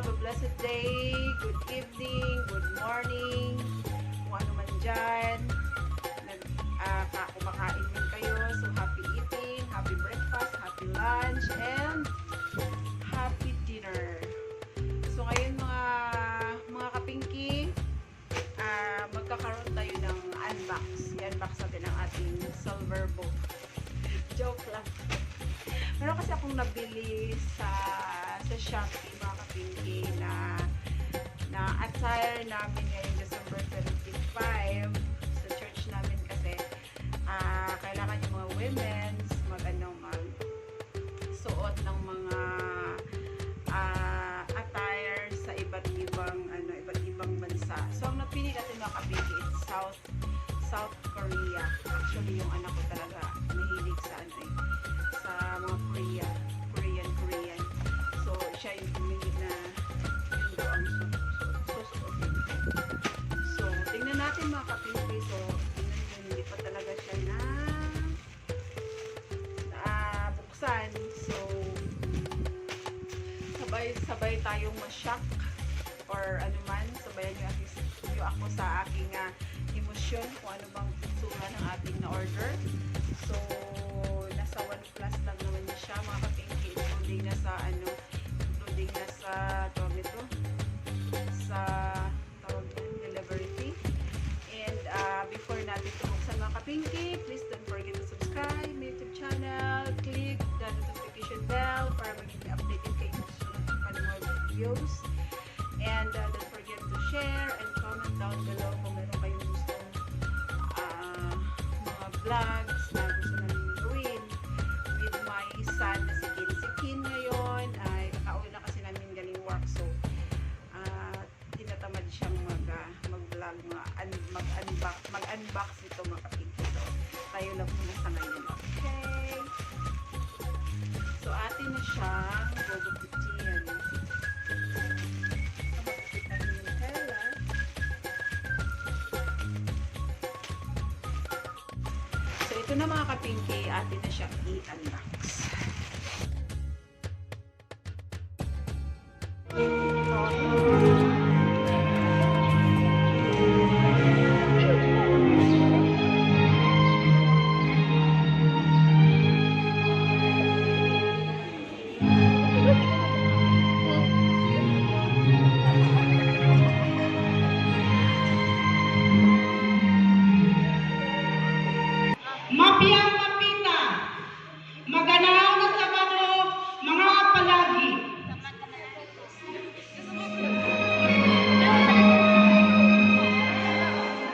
have a blessed day, good evening, good morning, kung ano man dyan. Kumakain man kayo. So, happy eating, happy breakfast, happy lunch, and happy dinner. So, ngayon mga kapingki, magkakaroon tayo ng unbox. I-unbox natin ang ating silver bowl. Joke lang. Meron kasi akong nabili sa Shopee, mga kapingki, na attire namin ngayong December 25 sa church namin kasi kailangan yung mga women's suot ng mga attire sa iba't ibang bansa. So ang napili natin, mga kapingki, it's South Korea. Actually, yung anak ko talaga mahilig sa sa mga Korean. So siya yung pumili na yun daw ang susuotin. So tingnan natin, mga kapingki. So hindi pa talaga siya na buksan. So sabay tayong ma-shock or anuman, sabayan nyo ako sa aking emosyon kung ano bang itsura ng ating na-order. So nasa 1 plus lang naman niya siya, mga kapingki, including na sa delivery fee. And before natin buksan, mga kapingki, please don't forget to subscribe my YouTube channel, click the notification bell para maging updated kayo sa susunod pa ng mga videos. And don't forget to share and comment down below kung meron kayong gustong mga vlogs na gusto namin gawin with my son na si Kin ngayon. Ay kakauwi na kasi namin galing work, so tinatamad siyang mag-vlog, mag-unbox ito, mga kapingki. So tayo lang muna sa ngayon. Okay, so atin na siyang gugupitin. So ito na, mga kapingki, atin na siyang i-unbox. Mapiyang mapita, maganaw na Sabado, mga palagi.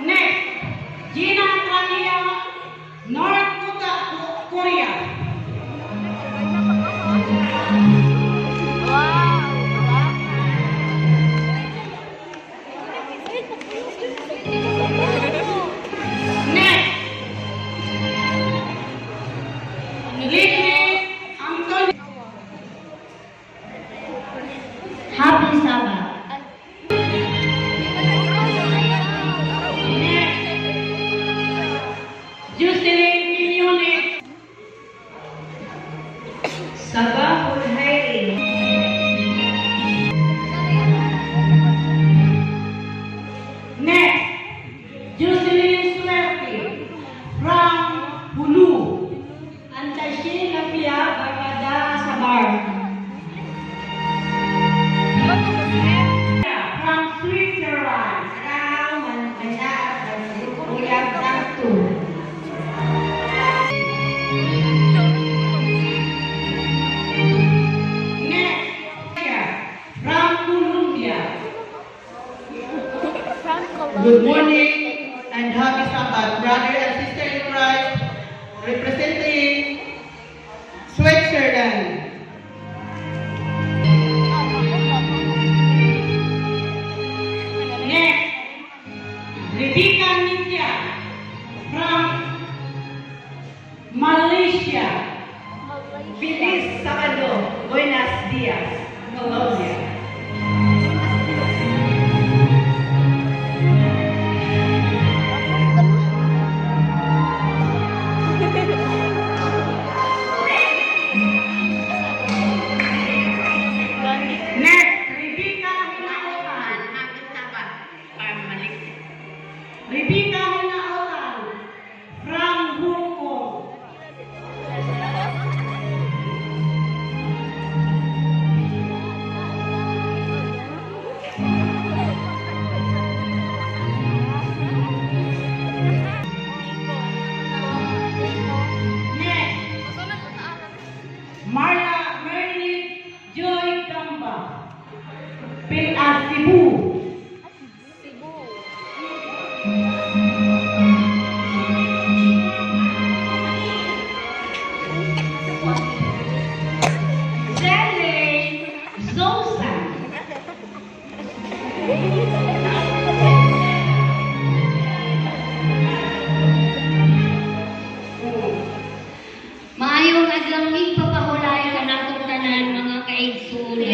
Next, Gina Kania, North Korea. Happy Sabbath. Next, Jocelyn Unit. Sabahul Hayri. Next, Jocelyn Swerte from Hulu. Antashin Lapia Bagada Sabar. From Switzerland, Rao Manjaya Uyag Datu. Next, from Colombia. Good morning and happy Sabbath, brother and sister in Christ, representing Switzerland. Rebecca Nitya from Malaysia. Feliz Sabado, buenos dias, Colombia. Next, Rebecca Zele Zosa. Maayong adlang ipapahulayo ka natong tanan mga kaigsuuli.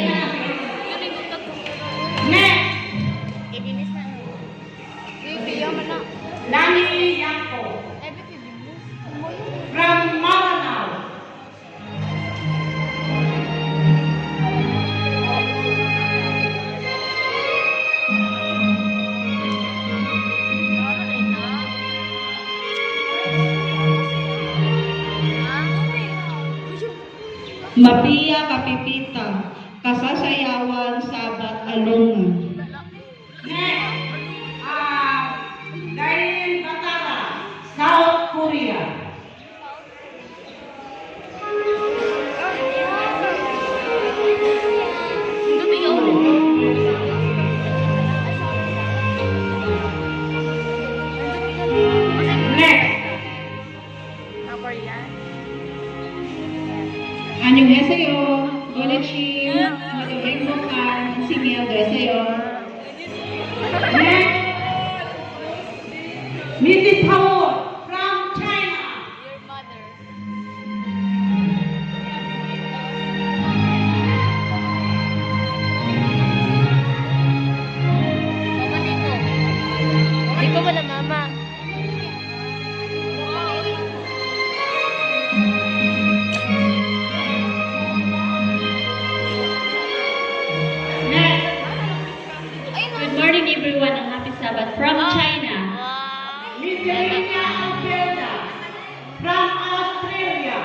Next! Lani Yako from Maranao. Mapia Kapipita, kasasayawan Sabat Alungan. Next, Darin Batara, South Korea. Next, 안녕하세요. 고래침, 모두 행복한 생일 되세요. next, Mrs. Howard from China. Ikaw ba na mama? Next, Good morning everyone and happy Sabbath from China. Miss Elena Alberta from Australia.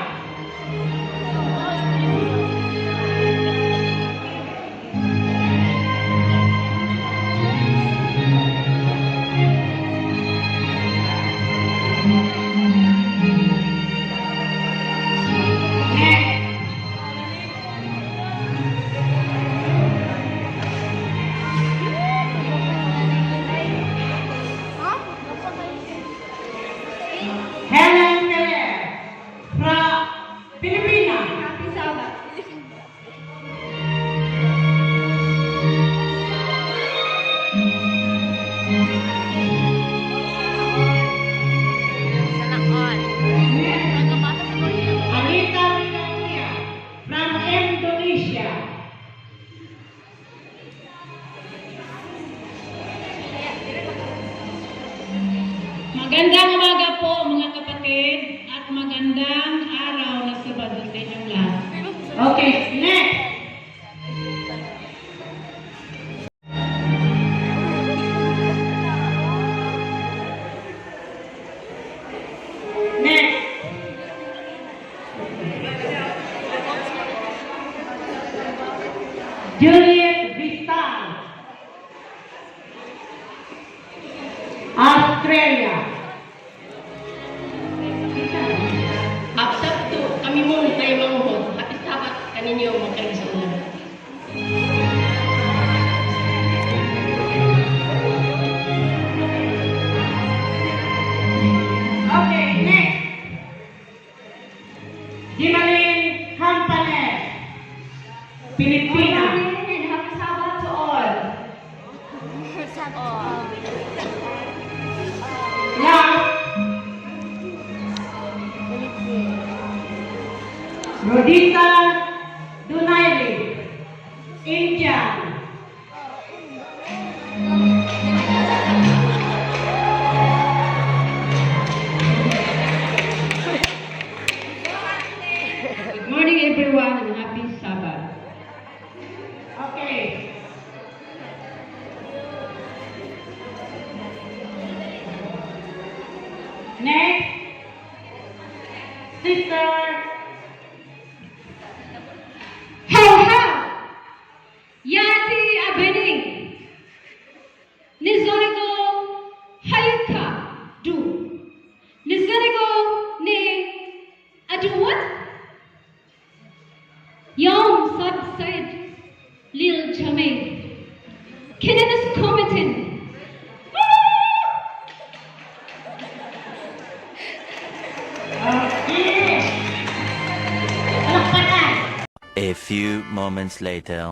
Next, Helen Keller from Pilipinas. Happy Sabbath. Anita Rinaudia from Indonesia. Magandang umaga po mga kapatid at magandang araw na Sabado sa inyong lahat. Okay, next. Next. Juliet Vistal, Australia. Up to kami mo tayo manguhod. Happy Sabbath kaninyo mga kaigsuulan. Okay, next. Dimalin Hampanes, Pilipinas. And happy Sabbath to all. Last, Rodita Dunairi, India. Good morning everyone and happy Sabbath. Okay. Next, Sister How! Yati Abening. Nizorigo Hayuka Du. Nizorigo Ne Adu what? Yom Sab Said Lil Chame. Kinanis Comitin. Okay. A few moments later.